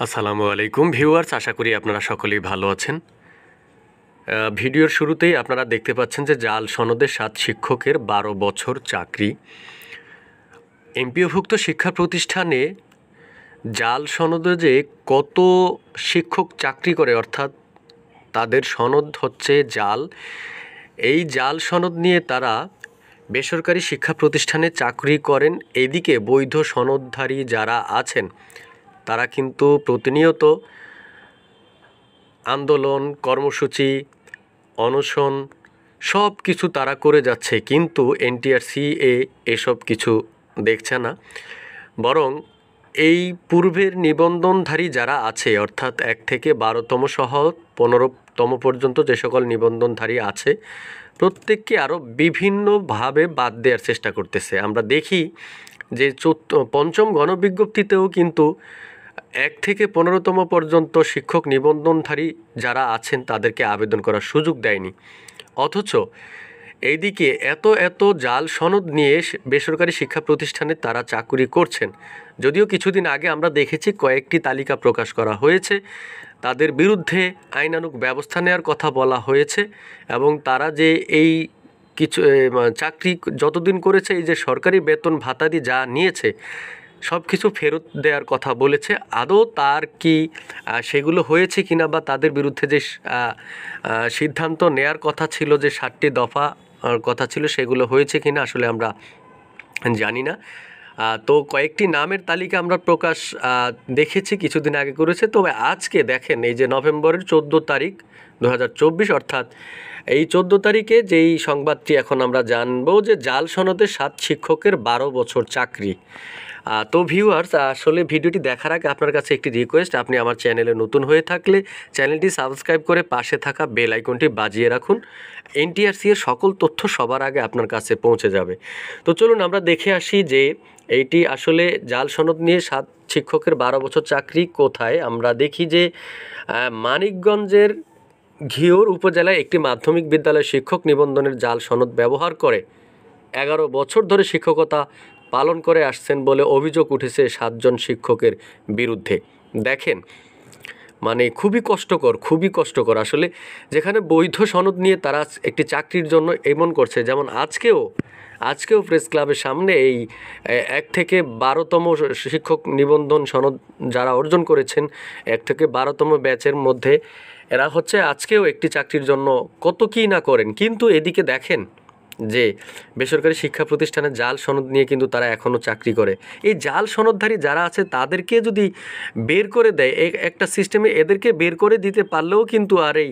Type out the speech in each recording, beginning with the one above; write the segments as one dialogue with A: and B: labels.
A: আসসালামু আলাইকুম ভিউয়ার্স, আশা করি আপনারা সকলেই ভালো আছেন। ভিডিওর শুরুতেই আপনারা দেখতে পাচ্ছেন যে জাল সনদে 7 শিক্ষকের 12 বছর চাকরি। এমপিওভুক্ত শিক্ষা প্রতিষ্ঠানে জাল সনদে যে কত শিক্ষক চাকরি করে, অর্থাৎ তাদের সনদ হচ্ছে জাল। এই জাল সনদ নিয়ে তারা বেসরকারি শিক্ষা প্রতিষ্ঠানে চাকরি করেন। এদিকে বৈধ সনদধারী যারা আছেন তারা কিন্তু প্রতিনিয়ত আন্দোলন, কর্মসূচি, অনশন সব কিছু তারা করে যাচ্ছে, কিন্তু এনটিআরসি এসব কিছু দেখছে না। বরং এই পূর্বের নিবন্ধনধারী যারা আছে, অর্থাৎ 1 থেকে 12তম সহ 15তম পর্যন্ত যে সকল নিবন্ধনধারী আছে, প্রত্যেককে আরও বিভিন্নভাবে বাদ দেওয়ার চেষ্টা করতেছে। আমরা দেখি যে পঞ্চম গণবিজ্ঞপ্তিতেও কিন্তু 1 থেকে 15তম পর্যন্ত শিক্ষক নিবন্ধনধারী যারা আছেন তাদেরকে আবেদন করার সুযোগ দেয়নি। অথচ এইদিকে এত জাল সনদ নিয়ে বেসরকারি শিক্ষা প্রতিষ্ঠানে তারা চাকুরি করছেন। যদিও কিছুদিন আগে আমরা দেখেছি কয়েকটি তালিকা প্রকাশ করা হয়েছে, তাদের বিরুদ্ধে আইনানুগ ব্যবস্থা নেওয়ার কথা বলা হয়েছে এবং তারা যে এই কিছু চাকরি যতদিন করেছে, এই যে সরকারি বেতন ভাতাদি যা নিয়েছে সব কিছু ফেরত দেওয়ার কথা বলেছে। আদৌ তার কি সেগুলো হয়েছে কিনা, বা তাদের বিরুদ্ধে যে সিদ্ধান্ত নেয়ার কথা ছিল, যে 7টি দফা কথা ছিল, সেগুলো হয়েছে কিনা আসলে আমরা জানি না। তো কয়েকটি নামের তালিকা আমরা প্রকাশ দেখেছি কিছুদিন আগে করেছে। তবে আজকে দেখেন, এই যে নভেম্বরের 14 তারিখ 2024, অর্থাৎ এই 14 তারিখে যেই সংবাদটি এখন আমরা জানবো, যে জাল সনদে 7 শিক্ষকের 12 বছর চাকরি। তো ভিউয়ার্স, আসলে ভিডিওটি দেখার আগে আপনার কাছে একটি রিকোয়েস্ট, আপনি আমার চ্যানেলে নতুন হয়ে থাকলে চ্যানেলটি সাবস্ক্রাইব করে পাশে থাকা বেল আইকনটি বাজিয়ে রাখুন। এনটিআরসি এর সকল তথ্য সবার আগে আপনার কাছে পৌঁছে যাবে। তো চলুন আমরা দেখে আসি যে এইটি আসলে জাল সনদ নিয়ে 7 শিক্ষকের 12 বছর চাকরি কোথায়। আমরা দেখি যে মানিকগঞ্জের ঘিওর উপজেলায় একটি মাধ্যমিক বিদ্যালয়ের শিক্ষক নিবন্ধনের জাল সনদ ব্যবহার করে 11 বছর ধরে শিক্ষকতা পালন করে আসছেন বলে অভিযোগ উঠেছে 7 জন শিক্ষকের বিরুদ্ধে। দেখেন, মানে খুবই কষ্টকর আসলে, যেখানে বৈধ সনদ নিয়ে তারা একটি চাকরির জন্য এমন করছে। যেমন আজকেও প্রেস ক্লাবের সামনে এই 1 থেকে 12তম শিক্ষক নিবন্ধন সনদ যারা অর্জন করেছেন, 1 থেকে 12তম ব্যাচের মধ্যে এরা হচ্ছে আজকেও একটি চাকরির জন্য কত কী না করেন। কিন্তু এদিকে দেখেন যে বেসরকারি শিক্ষা প্রতিষ্ঠানে জাল সনদ নিয়ে কিন্তু তারা এখনও চাকরি করে। এই জাল সনদধারী যারা আছে তাদেরকে যদি বের করে দেয় একটা সিস্টেমে, এদেরকে বের করে দিতে পারলেও কিন্তু আর এই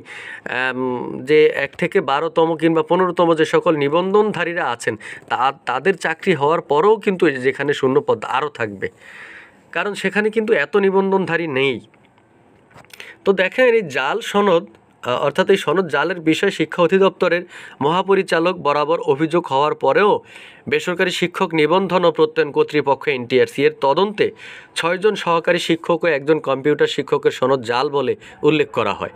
A: যে 1 থেকে 12তম কিংবা 15তম যে সকল নিবন্ধনধারীরা আছেন তাদের চাকরি হওয়ার পরেও কিন্তু যেখানে শূন্যপদ আরও থাকবে, কারণ সেখানে কিন্তু এত নিবন্ধনধারী নেই। তো দেখেন, এই জাল সনদ অর্থাৎ এই সনদ জালের বিষয়ে শিক্ষা অধিদপ্তরের মহাপরিচালক বরাবর অভিযোগ হওয়ার পরেও বেসরকারি শিক্ষক নিবন্ধন ও প্রত্যয়ন কর্তৃপক্ষ এনটিআরসি এর তদন্তে 6 জন সহকারী শিক্ষক ও 1 জন কম্পিউটার শিক্ষকের সনদ জাল বলে উল্লেখ করা হয়।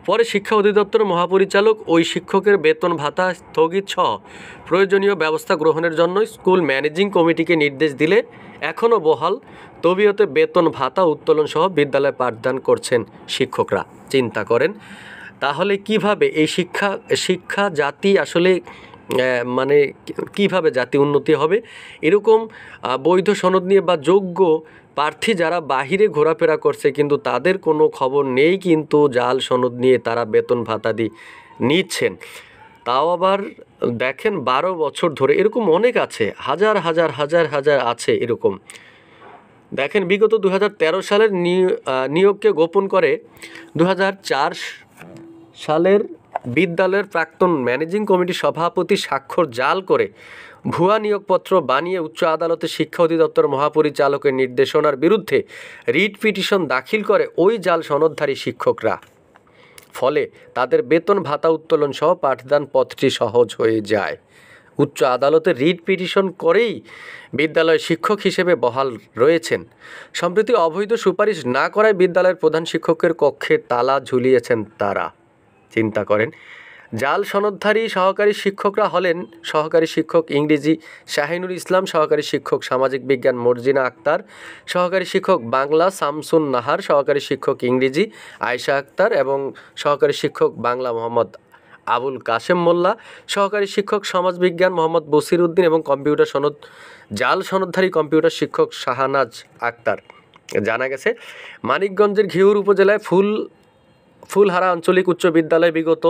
A: পরে শিক্ষা অধিদপ্তরের মহাপরিচালক ওই শিক্ষকের বেতন ভাতা স্থগিত সহ প্রয়োজনীয় ব্যবস্থা গ্রহণের জন্য স্কুল ম্যানেজিং কমিটিকে নির্দেশ দিলে এখনও বহাল তবিয়তে বেতন ভাতা উত্তোলন সহ বিদ্যালয়ে পাঠদান করছেন শিক্ষকরা। চিন্তা করেন তাহলে কিভাবে এই শিক্ষা জাতি আসলে মানে কিভাবে জাতি উন্নতি হবে। এরকম বৈধ সনদ নিয়ে বা যোগ্য প্রার্থী যারা বাহিরে ঘোরাফেরা করছে, কিন্তু তাদের কোনো খবর নেই, কিন্তু জাল সনদ নিয়ে তারা বেতন ভাতাদি নিচ্ছেন। তাও আবার দেখেন 12 বছর ধরে, এরকম অনেক আছে, হাজার আছে এরকম। দেখেন, বিগত 2013 সালের নিয়োগকে গোপন করে 2004 সালের বিদ্যালয়ের প্রাক্তন ম্যানেজিং কমিটির সভাপতি স্বাক্ষর জাল করে ভুয়া নিয়োগপত্র বানিয়ে উচ্চ আদালতে শিক্ষা অধিদপ্তর মহাপরিচালকের নির্দেশনার বিরুদ্ধে রিট পিটিশন দাখিল করে ওই জাল সনদধারী শিক্ষকরা। ফলে তাদের বেতন ভাতা উত্তোলন সহ পাঠদান পথটি সহজ হয়ে যায়। উচ্চ আদালতে রিট পিটিশন করেই বিদ্যালয়ের শিক্ষক হিসেবে বহাল রয়েছেন। সম্প্রতি অবৈধ সুপারিশ না করায় বিদ্যালয়ের প্রধান শিক্ষকের কক্ষে তালা ঝুলিয়েছেন তারা। চিন্তা করেন, জাল সনদধারী সহকারী শিক্ষকরা হলেন সহকারী শিক্ষক ইংরেজি শাহিনুর ইসলাম, সহকারী শিক্ষক সামাজিক বিজ্ঞান মর্জিনা আক্তার, সহকারী শিক্ষক বাংলা শামসুন নাহার, সহকারী শিক্ষক ইংরেজি আয়েশা আক্তার এবং সহকারী শিক্ষক বাংলা মোহাম্মদ আবুল কাশেম মোল্লা, সহকারী শিক্ষক সমাজবিজ্ঞান মোহাম্মদ বসির উদ্দিন এবং কম্পিউটার সনদ জাল সনদধারী কম্পিউটার শিক্ষক শাহানাজ আক্তার। জানা গেছে মানিকগঞ্জের ঘিওর উপজেলায় ফুলহারা আঞ্চলিক উচ্চ বিদ্যালয়ে বিগত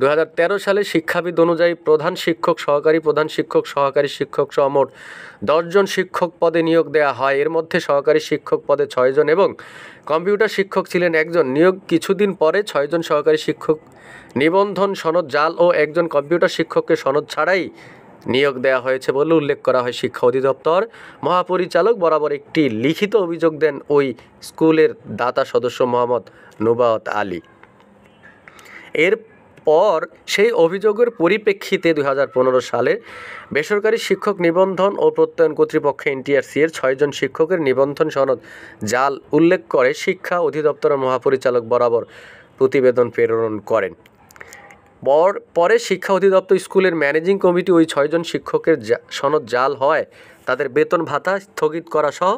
A: 2013 সালে শিক্ষাবিদ অনুযায়ী প্রধান শিক্ষক, সহকারী প্রধান শিক্ষক, সহকারী শিক্ষক সহ মোট 10 জন শিক্ষক পদে নিয়োগ দেওয়া হয়। এর মধ্যে সহকারী শিক্ষক পদে 6 জন এবং কম্পিউটার শিক্ষক ছিলেন 1 জন। নিয়োগ কিছুদিন পরে 6 জন সহকারী শিক্ষক নিবন্ধন সনদ জাল ও 1 জন কম্পিউটার শিক্ষককে সনদ ছাড়াই নিয়োগ দেওয়া হয়েছে বলে উল্লেখ করা হয়। শিক্ষা অধিদপ্তর মহাপরিচালক বরাবর একটি লিখিত অভিযোগ দেন ওই স্কুলের দাতা সদস্য মোহাম্মদ নুবাওয়াত আলী। এরপর সেই অভিযোগের পরিপ্রেক্ষিতে 2015 সালে বেসরকারি শিক্ষক নিবন্ধন ও প্রত্যয়ন কর্তৃপক্ষ এনটিআরসি এর 6 জন শিক্ষকের নিবন্ধন সনদ জাল উল্লেখ করে শিক্ষা অধিদপ্তরের মহাপরিচালক বরাবর প্রতিবেদন প্রেরণ করেন। পরে শিক্ষা অধিদপ্তর স্কুলের ম্যানেজিং কমিটি ওই 6 জন শিক্ষকের সনদ জাল হওয়ায় তাদের বেতন ভাতা স্থগিত করা সহ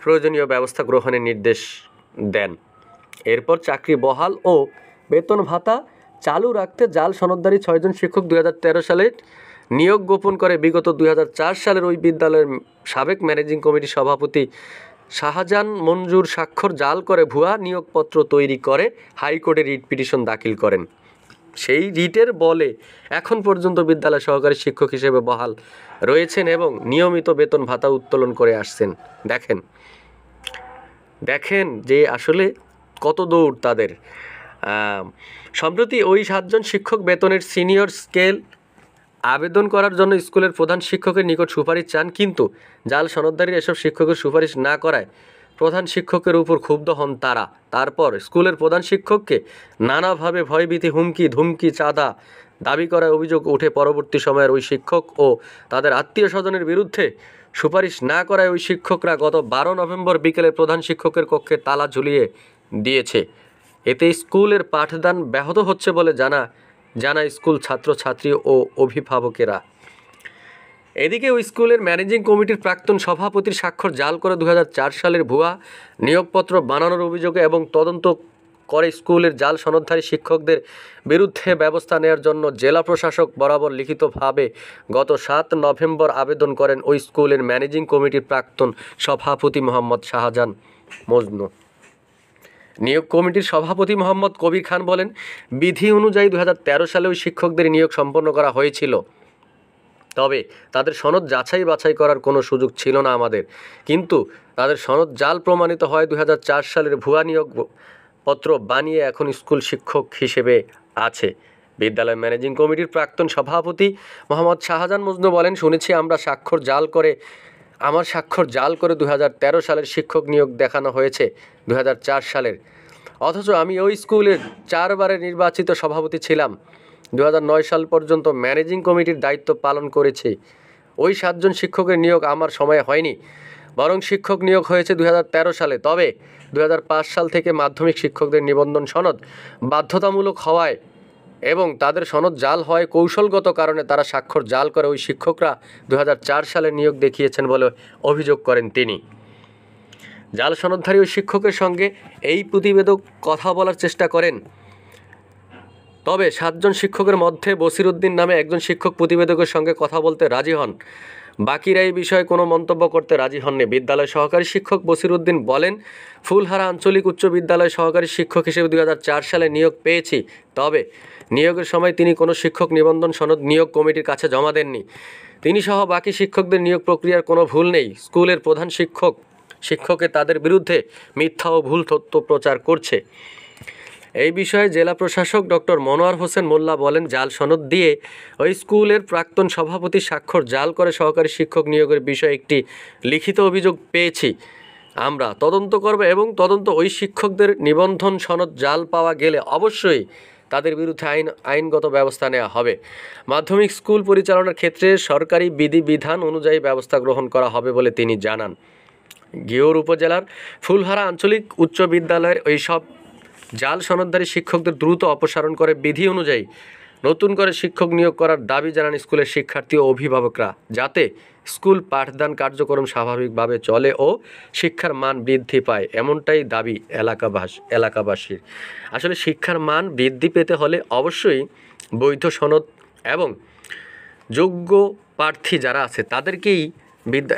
A: প্রয়োজনীয় ব্যবস্থা গ্রহণের নির্দেশ দেন। এরপর চাকরি বহাল ও বেতন ভাতা চালু রাখতে জাল সনদধারী 6 জন শিক্ষক 2013 সালে নিয়োগ গোপন করে বিগত 2004 সালের ওই বিদ্যালয়ের সাবেক ম্যানেজিং কমিটির সভাপতি শাহজাহান মঞ্জুর স্বাক্ষর জাল করে ভুয়া নিয়োগপত্র তৈরি করে হাইকোর্টে রিট পিটিশন দাখিল করেন। সেই রিটের বলে এখন পর্যন্ত বিদ্যালয় সহকারী শিক্ষক হিসেবে বহাল রয়েছেন এবং নিয়মিত বেতন ভাতা উত্তোলন করে আসছেন। দেখেন যে আসলে কত দৌড় তাদের। সম্প্রতি ওই 7 জন শিক্ষক বেতনের সিনিয়র স্কেল আবেদন করার জন্য স্কুলের প্রধান শিক্ষকের নিকট সুপারিশ চান, কিন্তু জাল সনদধারী এসব শিক্ষকের সুপারিশ না করায় প্রধান শিক্ষকের উপর ক্ষুব্ধ হন তারা। তারপর স্কুলের প্রধান শিক্ষককে নানাভাবে ভয়ভীতি, হুমকি ধুমকি, চাঁদা দাবি করার অভিযোগ ওঠে। পরবর্তী সময়ের ওই শিক্ষক ও তাদের আত্মীয় স্বজনের বিরুদ্ধে সুপারিশ না করায় ওই শিক্ষকরা গত 12 নভেম্বর বিকেলে প্রধান শিক্ষকের কক্ষে তালা ঝুলিয়ে দিয়েছে। এতে স্কুলের পাঠদান ব্যাহত হচ্ছে বলে জানায় স্কুল ছাত্রছাত্রী ও অভিভাবকেরা। এদিকে ওই স্কুলের ম্যানেজিং কমিটির প্রাক্তন সভাপতির স্বাক্ষর জাল করে 2004 সালের ভুয়া নিয়োগপত্র বানানোর অভিযোগে এবং তদন্ত করে স্কুলের জাল সনদধারী শিক্ষকদের বিরুদ্ধে ব্যবস্থা নেওয়ার জন্য জেলা প্রশাসক বরাবর লিখিতভাবে গত 7 নভেম্বর আবেদন করেন ওই স্কুলের ম্যানেজিং কমিটির প্রাক্তন সভাপতি মোহাম্মদ শাহজাহান মজনু। নিয়োগ কমিটির সভাপতি মোহাম্মদ কবির খান বলেন, বিধি অনুযায়ী 2013 সালে ওই শিক্ষকদের নিয়োগ সম্পন্ন করা হয়েছিল, তবে তাদের সনদ যাচাই বাছাই করার কোনো সুযোগ ছিল না আমাদের। কিন্তু তাদের সনদ জাল প্রমাণিত হয় 2004 সালের ভুয়া নিয়োগপত্র বানিয়ে এখন স্কুল শিক্ষক হিসেবে আছে। বিদ্যালয় ম্যানেজিং কমিটির প্রাক্তন সভাপতি মোহাম্মদ শাহজাহান মজনু বলেন, শুনেছি আমার স্বাক্ষর জাল করে 2013 সালের শিক্ষক নিয়োগ দেখানো হয়েছে 2004 সালের, অথচ আমি ওই স্কুলের 4 বারের নির্বাচিত সভাপতি ছিলাম। 2009 সাল পর্যন্ত ম্যানেজিং কমিটির দায়িত্ব পালন করেছি। ওই 7 জন শিক্ষকের নিয়োগ আমার সময় হয়নি, বরং শিক্ষক নিয়োগ হয়েছে 2013 সালে। তবে 2005 সাল থেকে মাধ্যমিক শিক্ষকদের নিবন্ধন সনদ বাধ্যতামূলক হওয়ায় এবং তাদের সনদ জাল হওয়ায় কৌশলগত কারণে তারা স্বাক্ষর জাল করে ওই শিক্ষকরা 2004 সালে নিয়োগ দেখিয়েছেন বলে অভিযোগ করেন তিনি। জাল সনদধারী ওই শিক্ষকের সঙ্গে এই প্রতিবেদক কথা বলার চেষ্টা করেন, তবে 7 জন শিক্ষকের মধ্যে বসির উদ্দিন নামে একজন শিক্ষক প্রতিবেদকের সঙ্গে কথা বলতে রাজি হন, বাকিরা এই বিষয়ে কোনো মন্তব্য করতে রাজি হননি। বিদ্যালয় সহকারী শিক্ষক বসির উদ্দিন বলেন, ফুলহারা আঞ্চলিক উচ্চ বিদ্যালয় সহকারী শিক্ষক হিসেবে 2004 সালে নিয়োগ পেয়েছি, তবে নিয়োগের সময় তিনি কোনো শিক্ষক নিবন্ধন সনদ নিয়োগ কমিটির কাছে জমা দেননি। তিনি সহ বাকি শিক্ষকদের নিয়োগ প্রক্রিয়ার কোনো ভুল নেই। স্কুলের প্রধান শিক্ষকে তাদের বিরুদ্ধে মিথ্যা ও ভুল তথ্য প্রচার করছে। এই বিষয়ে জেলা প্রশাসক ডক্টর মনোয়ার হোসেন মোল্লা বলেন, জাল সনদ দিয়ে ওই স্কুলের প্রাক্তন সভাপতি স্বাক্ষর জাল করে সহকারী শিক্ষক নিয়োগের বিষয়ে একটি লিখিত অভিযোগ পেয়েছি। আমরা তদন্ত করব এবং ওই শিক্ষকদের নিবন্ধন সনদ জাল পাওয়া গেলে অবশ্যই তাদের বিরুদ্ধে আইনগত ব্যবস্থা নেওয়া হবে। মাধ্যমিক স্কুল পরিচালনার ক্ষেত্রে সরকারি বিধিবিধান অনুযায়ী ব্যবস্থা গ্রহণ করা হবে বলে তিনি জানান। ঘিওর উপজেলার ফুলহারা আঞ্চলিক উচ্চ বিদ্যালয়ের ওই সব জাল সনদধারী শিক্ষকদের দ্রুত অপসারণ করে বিধি অনুযায়ী নতুন করে শিক্ষক নিয়োগ করার দাবি জানান স্কুলের শিক্ষার্থী ও অভিভাবকরা, যাতে স্কুল পাঠদান কার্যক্রম স্বাভাবিকভাবে চলে ও শিক্ষার মান বৃদ্ধি পায়, এমনটাই দাবি এলাকাবাসীর। আসলে শিক্ষার মান বৃদ্ধি পেতে হলে অবশ্যই বৈধ সনদ এবং যোগ্য প্রার্থী যারা আছে তাদেরকেই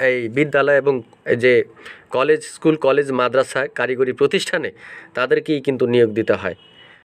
A: এই বিদ্যালয় এবং যে কলেজ, স্কুল, কলেজ, মাদ্রাসা, কারিগরি প্রতিষ্ঠানে তাদেরকেই কিন্তু নিয়োগ দিতে হয়।